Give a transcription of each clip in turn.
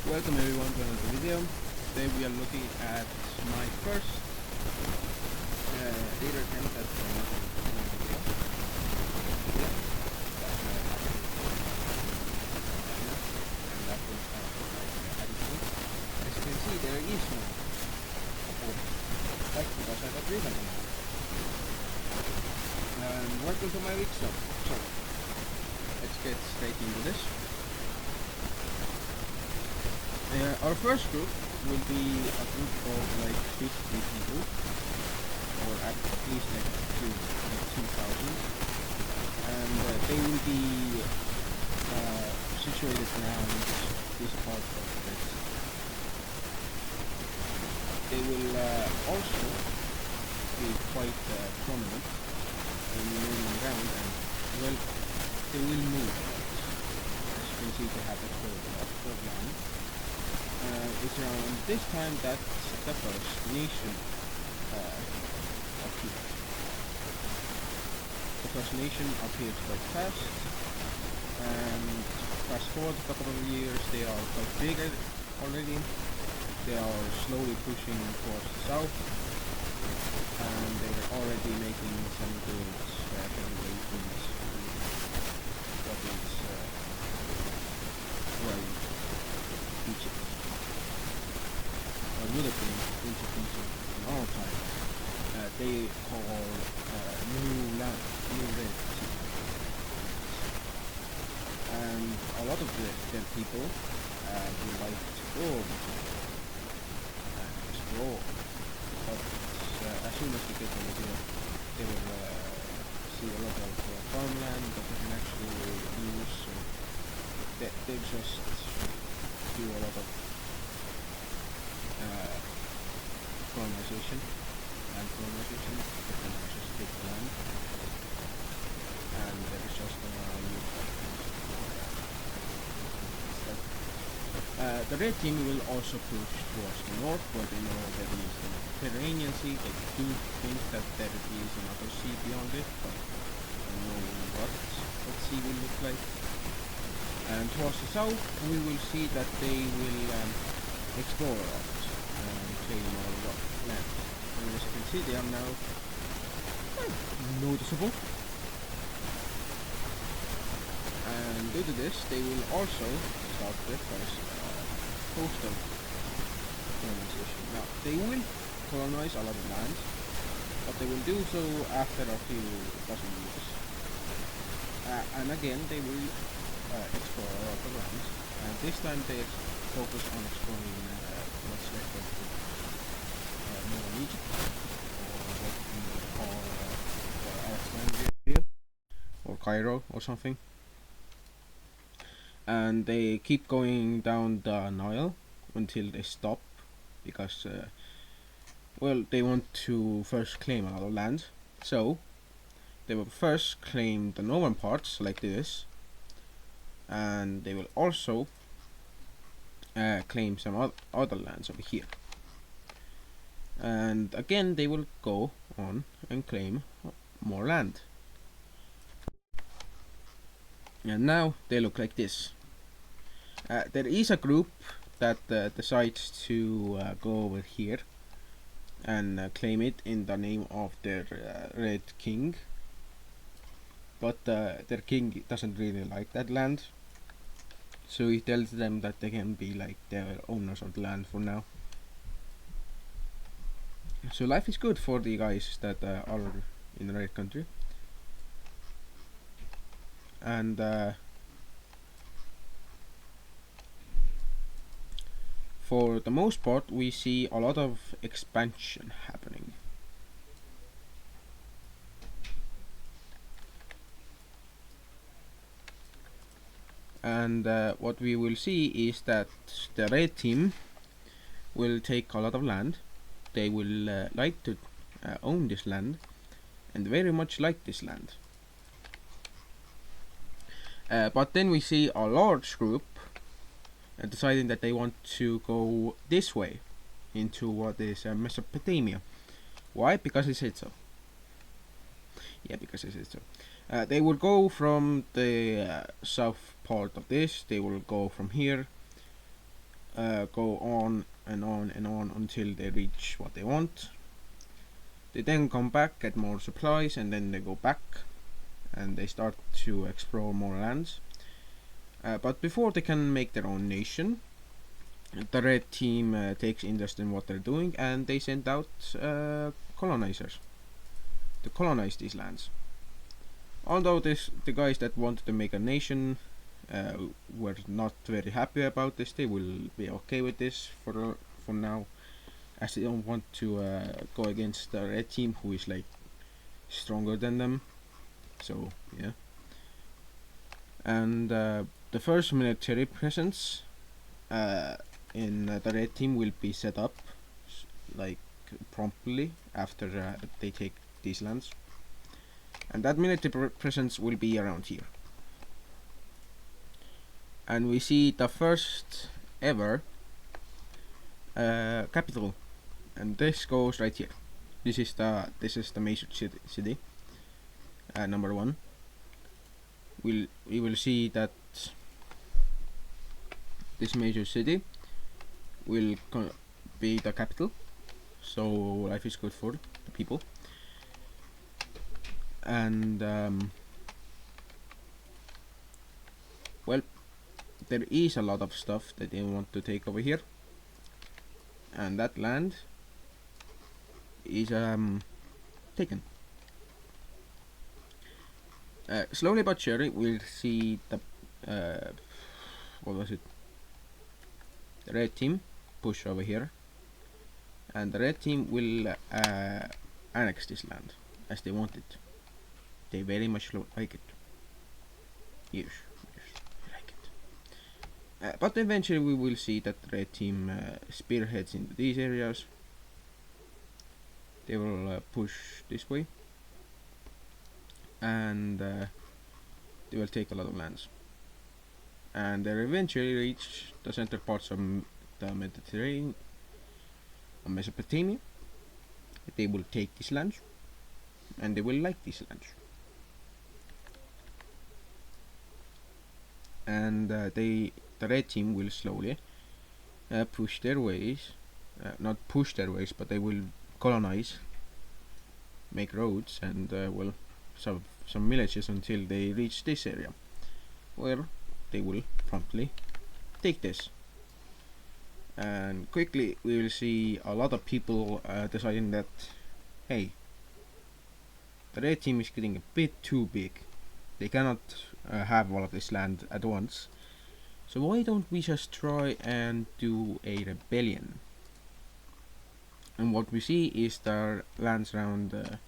Welcome everyone to another video. Today we are looking at my first data attempt at making a video. Yeah, and that was editing. As you can see, there is no support. That's because I got rid of it. Welcome to my week so let's get straight into this. Our first group will be a group of like 50 people, or at least like 2,000, and they will be situated around this part of this. They will also be quite prominent in moving around, and well, they will move a lot. As you can see, they have explored a lot of land. It's around this time that the first nation appears. The first nation appears quite fast, and fast forward a couple of years, they are quite bigger already. They are slowly pushing towards the south, and they're already making some good headways what is Egypt. Would have been Egypt in our time. They call New Land, New Red Sea. And a lot of the people would like to go over and explore. But as soon as we get over here, they will see a lot of farmland that they can actually use. So they just do a lot of colonization, they can just take the land, and there is just use that. The red team will also push towards the north, where they know there is the Mediterranean Sea. They do think that there is another sea beyond it, but I don't know what that sea will look like. And towards the south, we will see that they will explore a lot and claim all the land. And as you can see, they are now noticeable. And due to this, they will also start their first coastal colonization. Now, they will colonize a lot of land, but they will do so after a few dozen years. And again, they will explore a lot of land, and this time they focus on exploring what's left of northern Egypt, or what we call Alexandria, or Cairo, or something. And they keep going down the Nile until they stop, because well, they want to first claim a lot of land. So they will first claim the northern parts like this, and they will also claim some other lands over here. And again, they will go on and claim more land. And now they look like this. There is a group that decides to go over here and claim it in the name of their Red King. But their king doesn't really like that land, so he tells them that they can be like the owners of the land for now. So life is good for the guys that are in the red country. And for the most part, we see a lot of expansion happening. And what we will see is that the red team will take a lot of land. They will like to own this land, and very much like this land. But then we see a large group deciding that they want to go this way into what is Mesopotamia. Why? Because it said so. Yeah, because it said so. They will go from the south part of this. They will go from here go on and on and on until they reach what they want. They then come back, get more supplies, and then they go back and they start to explore more lands. But before they can make their own nation, the red team takes interest in what they're doing, and they send out colonizers to colonize these lands. Although the guys that wanted to make a nation were not very happy about this, they will be okay with this for now, as they don't want to go against the red team, who is like stronger than them. So yeah. And the first military presence in the red team will be set up like promptly after they take these lands, and that military presence will be around here. And we see the first ever capital, and this goes right here. This is the major city, number 1. We will see that this major city will be the capital, so life is good for the people. And well, there is a lot of stuff that they want to take over here, and that land is taken. Slowly but surely we'll see the the red team push over here, and the red team will annex this land as they want it. They very much like it. Yes, I like it. But eventually we will see that the red team spearheads into these areas. They will push this way, and they will take a lot of lands, and they eventually reach the center parts of the Mediterranean, Mesopotamia. They will take these lands, and they will like these lands, and the red team will slowly push their ways, not push their ways, but they will colonize, make roads, and will some villages until they reach this area, where they will promptly take this. And quickly we will see a lot of people deciding that, hey, the red team is getting a bit too big. They cannot have all of this land at once, so why don't we just try and do a rebellion? And what we see is the lands around the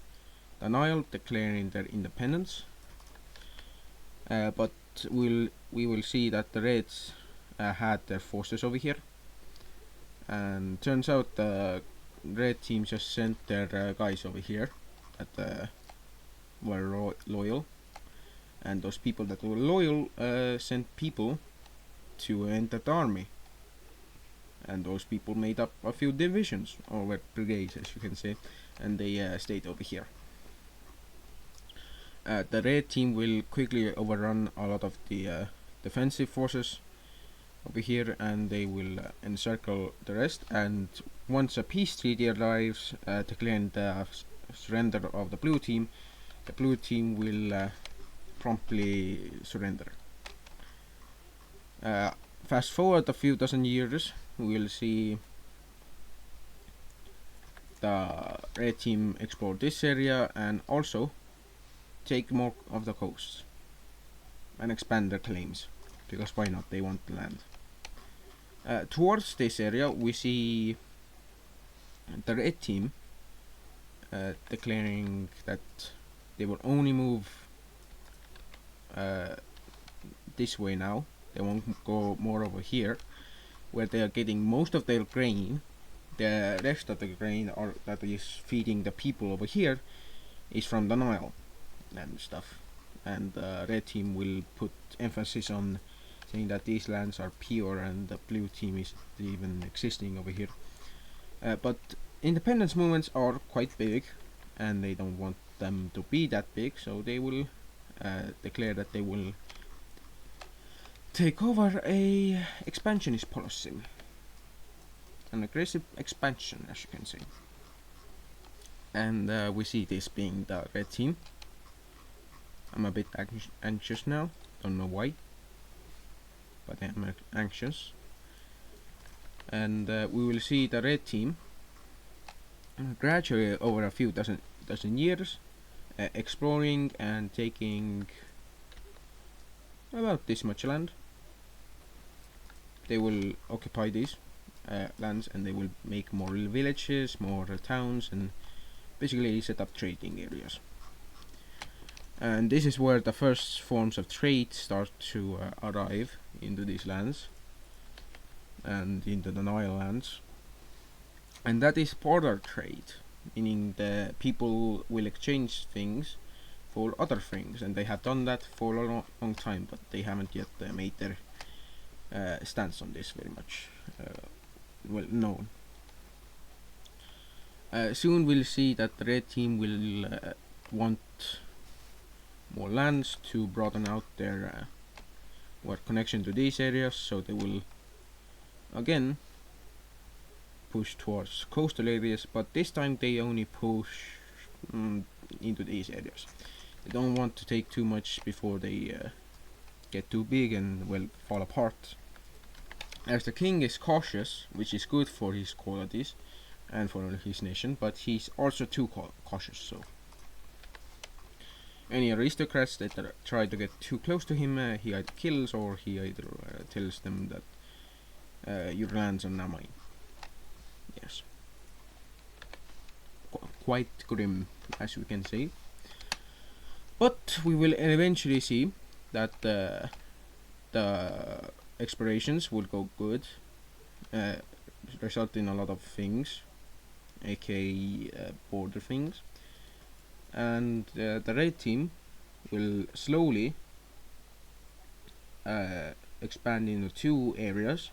Nile declaring their independence, but we will see that the Reds had their forces over here, and turns out the red team just sent their guys over here that were loyal, and those people that were loyal sent people to enter the army, and those people made up a few divisions, or brigades as you can say, and they stayed over here. The red team will quickly overrun a lot of the defensive forces over here, and they will encircle the rest, and once a peace treaty arrives declaring the surrender of the blue team will promptly surrender. Fast forward a few dozen years, we will see the red team explore this area and also take more of the coast and expand their claims, because why not, they want the land. Towards this area we see the red team declaring that they will only move this way now. They won't go more over here, where they are getting most of their grain. The rest of the grain that is feeding the people over here is from the Nile and stuff. And the red team will put emphasis on saying that these lands are pure, and the blue team is even existing over here. But independence movements are quite big, and they don't want them to be that big, so they will declare that they will take over a expansionist policy. an aggressive expansion, as you can see. And we see this being the red team. I'm a bit anxious now, don't know why, but I'm anxious. And we will see the red team gradually over a few dozen years exploring and taking about this much land. They will occupy these lands, and they will make more villages, more towns, and basically set up trading areas. And this is where the first forms of trade start to arrive into these lands and into the Nile lands. And that is border trade, meaning the people will exchange things for other things, and they have done that for a long time, but they haven't yet made their stance on this very much well known. Soon we'll see that the red team will want more lands to broaden out their connection to these areas, so they will again push towards coastal areas, but this time they only push into these areas. They don't want to take too much before they get too big and will fall apart. As the king is cautious, which is good for his qualities and for his nation, but he's also too cautious, so any aristocrats that try to get too close to him, he either kills or he either tells them that your lands are now mine. Yes. Quite grim, as we can see. But we will eventually see that the explorations will go good, result in a lot of things, aka border things. And the red team will slowly expand into two areas,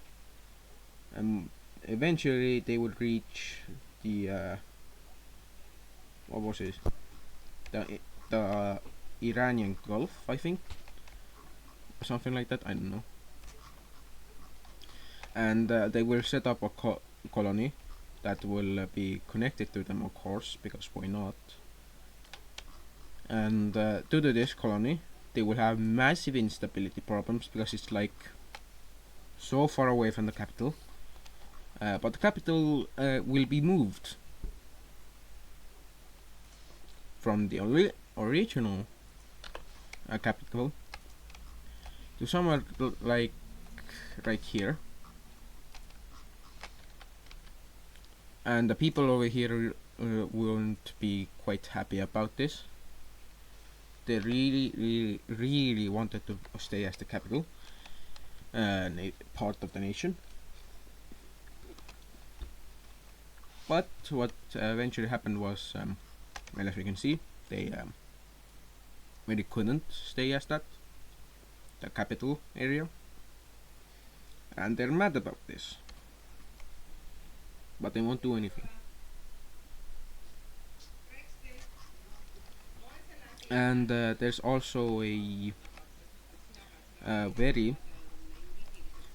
and eventually they will reach the what was it? The Iranian Gulf, I think, or something like that. I don't know. And they will set up a colony that will be connected to them, of course, because why not? And due to this colony, they will have massive instability problems because it's like so far away from the capital. But the capital will be moved from the original capital to somewhere like right here. And the people over here won't be quite happy about this. They really wanted to stay as the capital, part of the nation. But what eventually happened was, well, as we can see, they really couldn't stay as that, the capital area, and they're mad about this. But they won't do anything. And there's also a very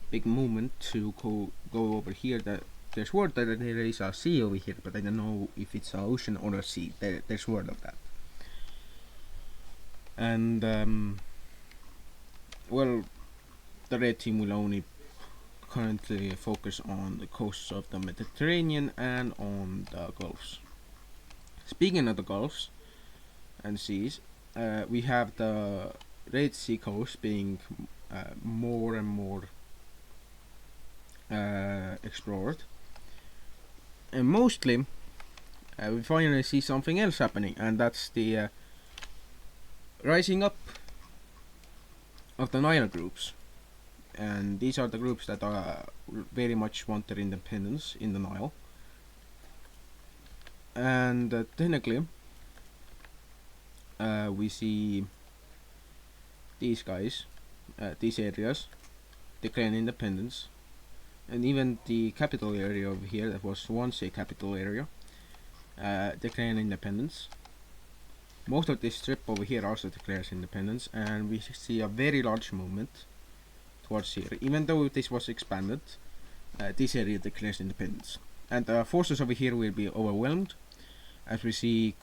big movement to go over here. That there's word that there is a sea over here, but I don't know if it's an ocean or a sea. There's word of that. And well, the red team will only currently focus on the coasts of the Mediterranean and on the Gulfs. Speaking of the Gulfs and seas, we have the Red Sea coast being more and more explored, and mostly we finally see something else happening, and that's the rising up of the Nile groups. And these are the groups that very much want their independence in the Nile. And technically, we see these guys, these areas, declaring independence, and even the capital area over here that was once a capital area, declaring independence. Most of this strip over here also declares independence, and we see a very large movement towards here. Even though this was expanded, this area declares independence. And the forces over here will be overwhelmed as we see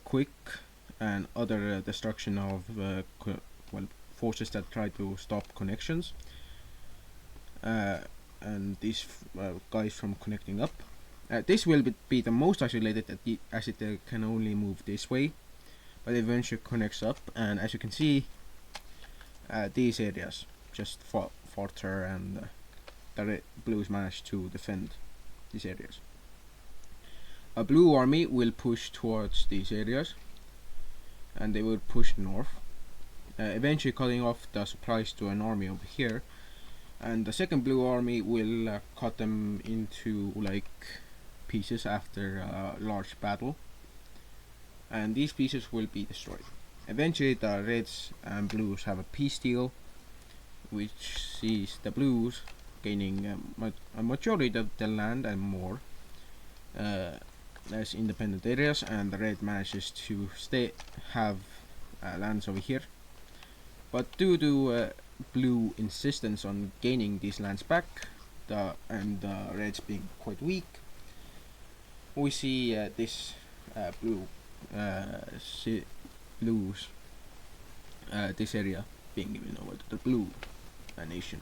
quick and other destruction of forces that try to stop connections and these guys from connecting up. This will be the most isolated as it can only move this way, but eventually connects up, and as you can see these areas just falter and the blues manage to defend these areas. A blue army will push towards these areas and they will push north, eventually cutting off the supplies to an army over here, and the second blue army will cut them into like pieces after a large battle, and these pieces will be destroyed. Eventually the reds and blues have a peace deal which sees the blues gaining a majority of the land and more as independent areas, and the red manages to have lands over here. But due to blue insistence on gaining these lands back, and the reds being quite weak, we see this blues this area being given over to the blue nation,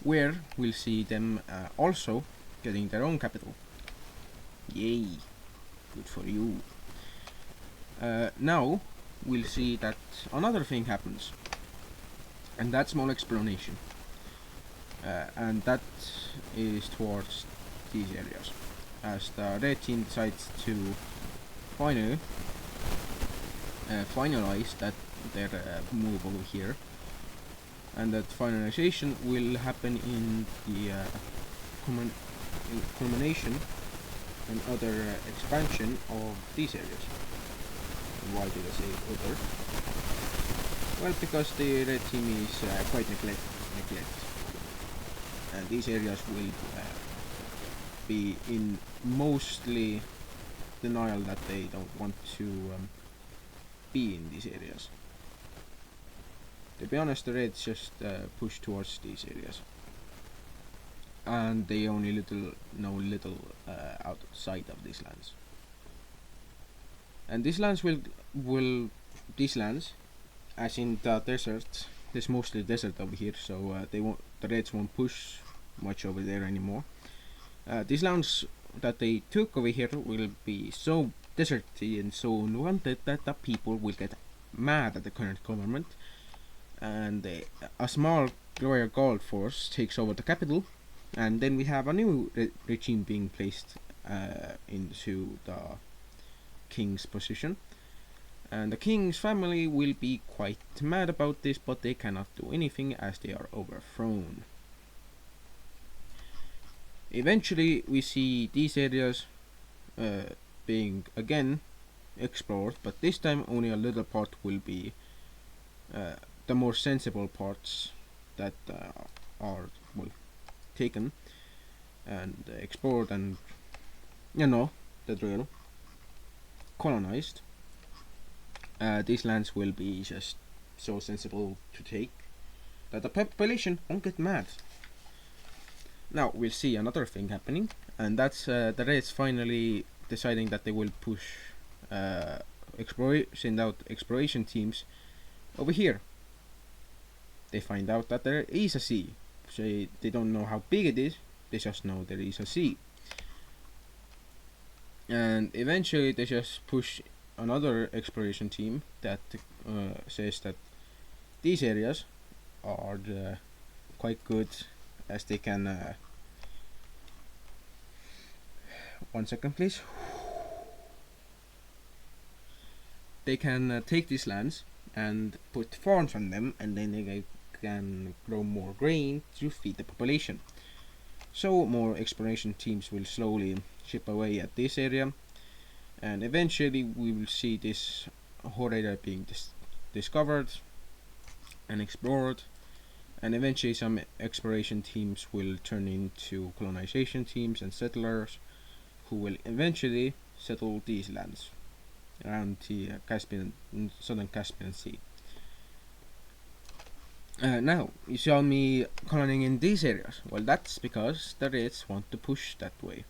where we'll see them also getting their own capital. Yay, good for you. Now we'll see that another thing happens, and that's more explanation, and that is towards these areas, as the red team decides to finally finalize that their move over here, and that finalization will happen in the culmination and other expansion of these areas. And why did I say other? Well, because the red team is quite neglected, and these areas will be in mostly denial that they don't want to be in these areas. To be honest, the reds just push towards these areas, and they only know little outside of these lands. And these lands these lands, as in the desert, there's mostly desert over here, so the reds won't push much over there anymore. These lands that they took over here will be so deserty and so unwanted that the people will get mad at the current government, and a small royal guard force takes over the capital, and then we have a new regime being placed into the king's position, and the king's family will be quite mad about this, but they cannot do anything as they are overthrown. Eventually we see these areas being again explored, but this time only a little part will be the more sensible parts that are taken and explored, and the drill, colonized. These lands will be just so sensible to take that the population won't get mad. Now we'll see another thing happening, and that's the Reds finally deciding that they will push send out exploration teams over here. They find out that there is a sea. So they don't know how big it is, they just know there is a sea. And eventually they just push another exploration team that says that these areas are quite good, as they can one second please, they can take these lands and put farms on them, and then they can grow more grain to feed the population. So more exploration teams will slowly chip away at this area, and eventually we will see this whole area being discovered and explored, and eventually some exploration teams will turn into colonization teams and settlers who will eventually settle these lands around the southern Caspian Sea. Now, you saw me colonizing in these areas. Well, that's because the Reds want to push that way.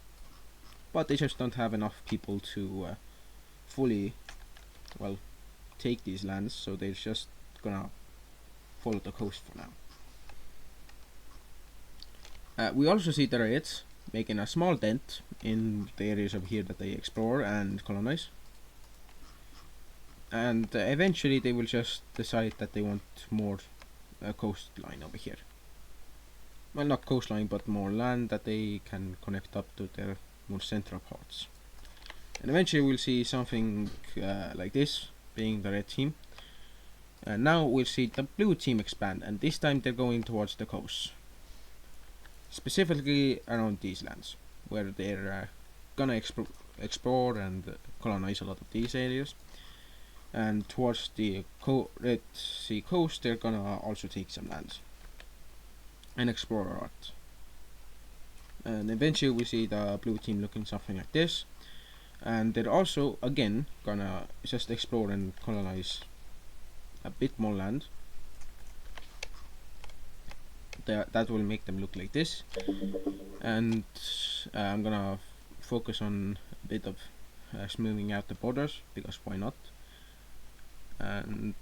But they just don't have enough people to fully, well, take these lands, so they're just gonna follow the coast for now. We also see the Reds making a small dent in the areas over here that they explore and colonize. And eventually they will just decide that they want more coastline over here. Well, not coastline, but more land that they can connect up to their more central parts. And eventually we'll see something like this, being the red team. And now we'll see the blue team expand, and this time they're going towards the coast. Specifically around these lands, where they're gonna explore and colonize a lot of these areas. And towards the Red Sea coast, they're gonna also take some lands and explore a lot. And eventually we see the blue team looking something like this, and they're also again gonna just explore and colonize a bit more land. That will make them look like this, and I'm gonna focus on a bit of smoothing out the borders, because why not. And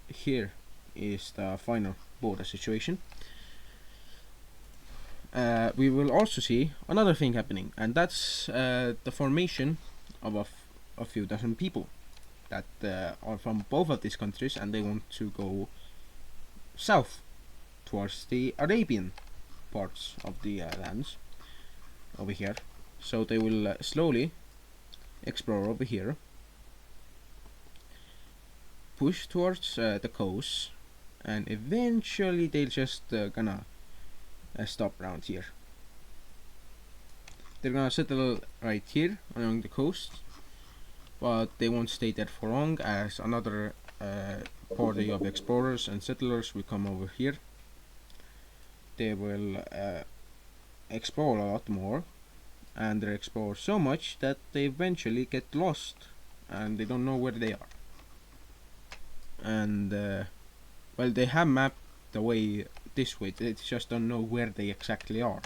here is the final border situation. We will also see another thing happening, and that's the formation of a few dozen people that are from both of these countries, and they want to go south towards the Arabian parts of the lands over here. So they will slowly explore over here, push towards the coast, and eventually they'll just gonna stop around here. They're gonna settle right here along the coast, but they won't stay there for long, as another party of explorers and settlers will come over here. They will explore a lot more, and they explore so much that they eventually get lost and they don't know where they are. And well, they have mapped the way this way, they just don't know where they exactly are.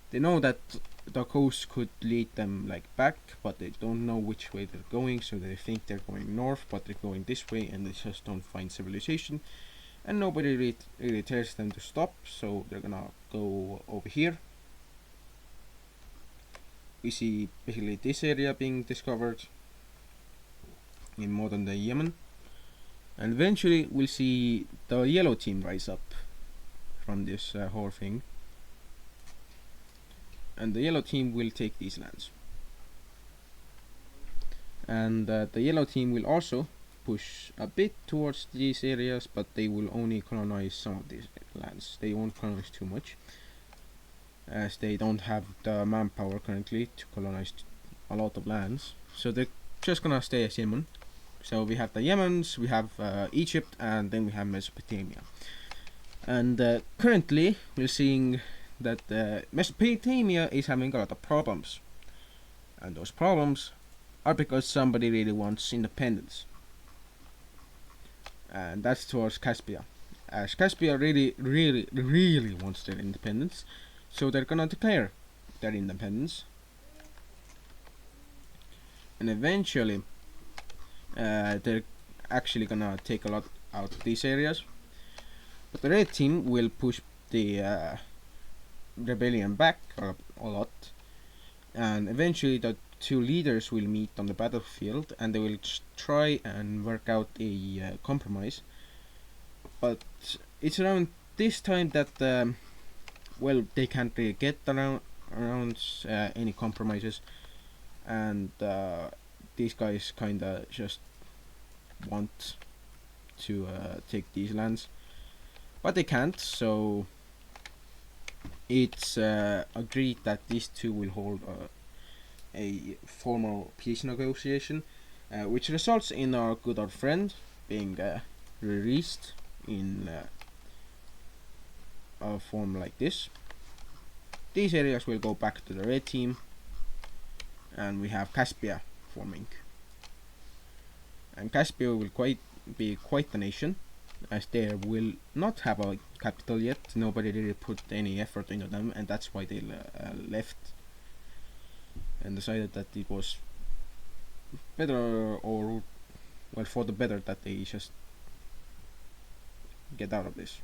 They know that the coast could lead them like back, but they don't know which way they're going, so they think they're going north, but they're going this way, and they just don't find civilization, and nobody really tells them to stop, so they're gonna go over here. We see basically this area being discovered in modern day Yemen, and eventually we'll see the yellow team rise up from this whole thing, and the yellow team will take these lands. And the yellow team will also push a bit towards these areas, but they will only colonize some of these lands. They won't colonize too much, as they don't have the manpower currently to colonize a lot of lands. So they're just gonna stay as Yemen. So we have the Yemens, we have Egypt, and then we have Mesopotamia. And currently we're seeing that Mesopotamia is having a lot of problems, and those problems are because somebody really wants independence, and that's towards Caspia, as Caspia really wants their independence, so they're gonna declare their independence, and eventually they're actually gonna take a lot out of these areas. But the red team will push the rebellion back a lot, and eventually the two leaders will meet on the battlefield, and they will try and work out a compromise. But it's around this time that well, they can't really get around any compromises, and these guys kinda just want to take these lands, but they can't, so it's agreed that these two will hold a formal peace negotiation, which results in our good old friend being released in a form like this. These areas will go back to the red team, and we have Caspia forming. And Caspia will be quite the nation, as they will not have a capital yet. Nobody really put any effort into them, and that's why they left and decided that it was better, or well, for the better, that they just get out of this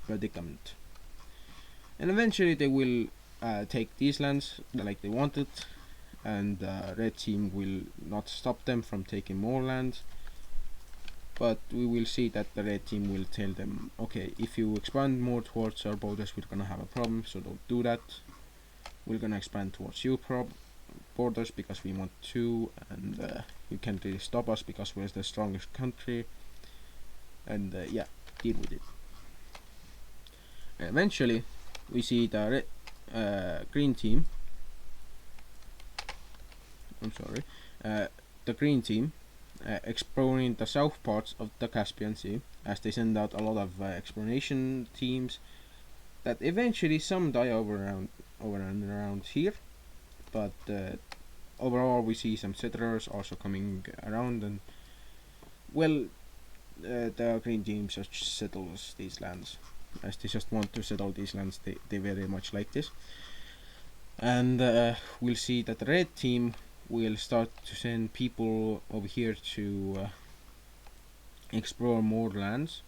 predicament. And eventually they will take these lands like they wanted, and red team will not stop them from taking more land. But we will see that the red team will tell them, okay, if you expand more towards our borders, we're gonna have a problem, so don't do that. We're gonna expand towards your borders because we want to, and you can't really stop us because we're the strongest country. And yeah, deal with it. And eventually, we see the green team. The green team exploring the south parts of the Caspian Sea, as they send out a lot of exploration teams that eventually some die over and around here, but overall we see some settlers also coming around, and well, the green team just settles these lands as they just want to settle these lands. They very much like this, and we'll see that the red team will start to send people over here to explore more lands,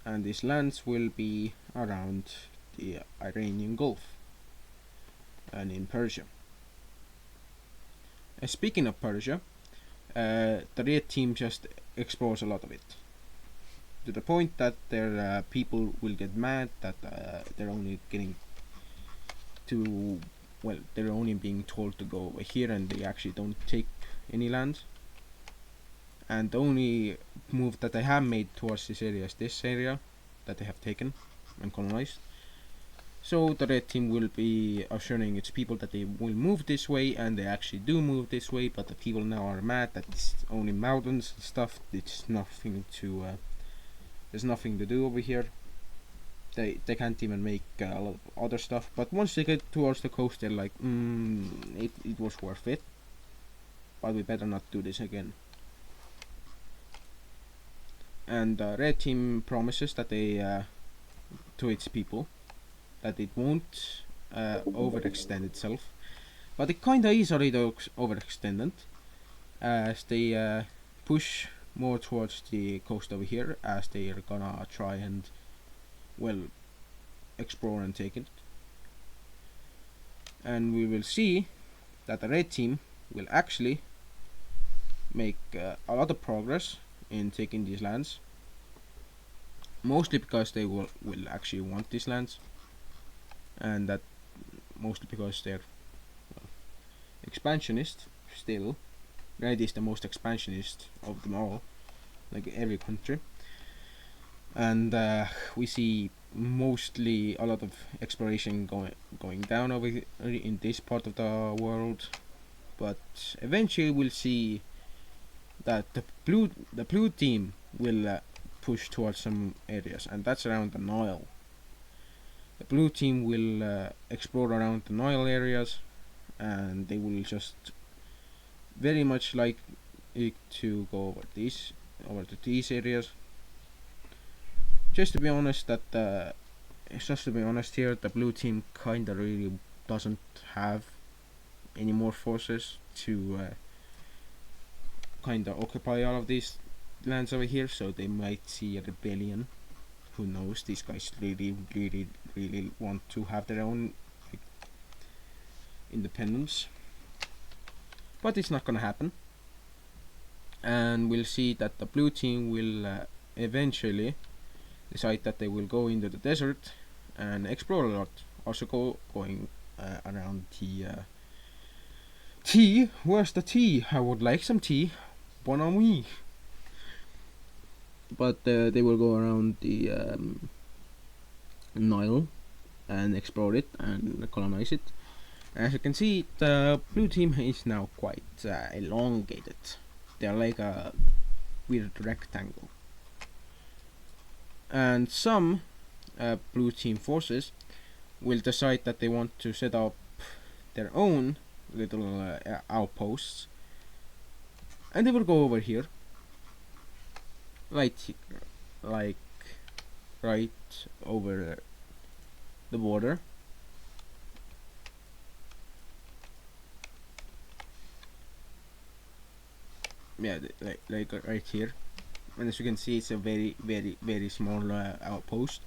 and these lands will be around the Iranian Gulf and in Persia. Speaking of Persia, the red team just explores a lot of it, to the point that their people will get mad that they're only getting to, well, they're only being told to go over here and they actually don't take any land. And the only move that they have made towards this area is this area that they have taken and colonized. So the red team will be assuring its people that they will move this way, and they actually do move this way, but the people now are mad that it's only mountains and stuff. It's nothing to there's nothing to do over here. They can't even make a lot of other stuff, but once they get towards the coast, they're like, it was worth it, but we better not do this again. And red team promises that they to its people that it won't overextend itself, but it kinda is already overextended, as they push more towards the coast over here, as they are gonna try and, well, explore and take it. And we will see that the red team will actually make a lot of progress in taking these lands, mostly because they will actually want these lands, and that mostly because they're, well, expansionist still. Red is the most expansionist of them all, like every country. And we see mostly a lot of exploration going down over in this part of the world, but eventually we'll see that the blue team will push towards some areas, and that's around the Nile. The blue team will explore around the Nile areas, and they will just very much like it to go over to these areas. Just to be honest, here, the blue team kinda really doesn't have any more forces to kinda occupy all of these lands over here, so they might see a rebellion. Who knows? These guys really want to have their own, like, independence, but it's not gonna happen. And we'll see that the blue team will eventually decide that they will go into the desert and explore a lot. Also going around the tea. Where's the tea? I would like some tea. Bon ami. But they will go around the Nile and explore it and colonize it. As you can see, the blue team is now quite elongated. They're like a weird rectangle. And some blue team forces will decide that they want to set up their own little outposts, and they will go over here right here, like right over the border. Yeah, like right here. And as you can see, it's a very small outpost.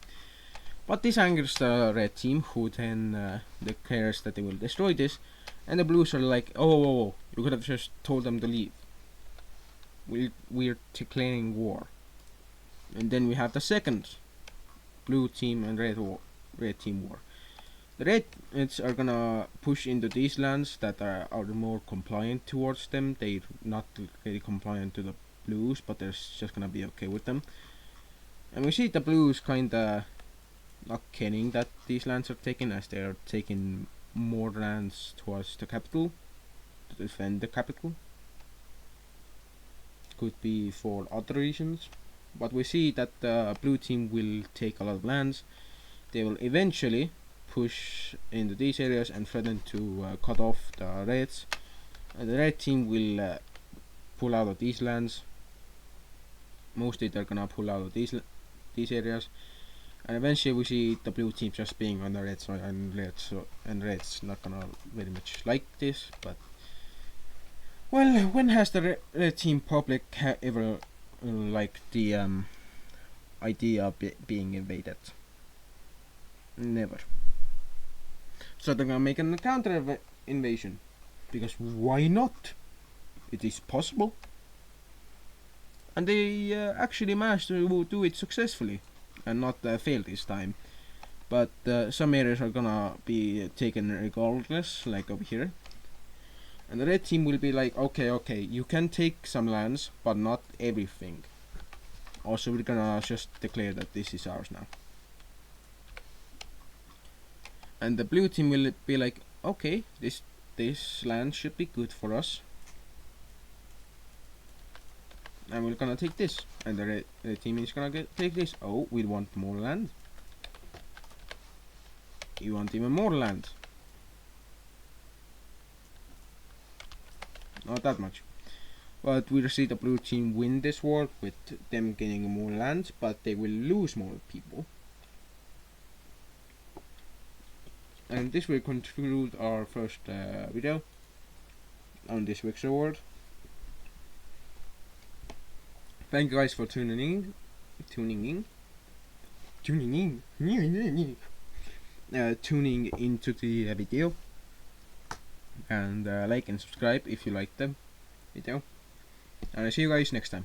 But this angers the red team, who then declares that they will destroy this. And the blues are like, oh, you could have just told them to leave. We're declaring war. And then we have the second blue team and red team war. The Reds are gonna push into these lands that are more compliant towards them. They're not really compliant to the Blues, but they're just gonna be okay with them. And we see the Blues kinda not caring that these lands are taken, as they are taking more lands towards the capital to defend the capital. Could be for other reasons, but we see that the blue team will take a lot of lands. They will eventually push into these areas and threaten to cut off the reds. And the red team will pull out of these lands. Mostly they're gonna pull out of these areas, and eventually we see the blue team just being on the red side, and red's not gonna very much like this. But well, when has the red team public ever liked the idea of being invaded? Never. So they're gonna make a counter invasion, because why not? It is possible. And they actually managed to do it successfully and not fail this time. But some areas are gonna be taken regardless, like over here. And the red team will be like, okay, you can take some lands, but not everything. Also, we're gonna just declare that this is ours now. And the blue team will be like, okay, this land should be good for us, and we're gonna take this. And the red team is gonna take this. Oh, we want more land. You want even more land. Not that much. But we'll see the blue team win this war with them getting more land, but they will lose more people. And this will conclude our first video on this week's award. Thank you guys for tuning in, tuning into the video, and like and subscribe if you like the video. And I'll see you guys next time.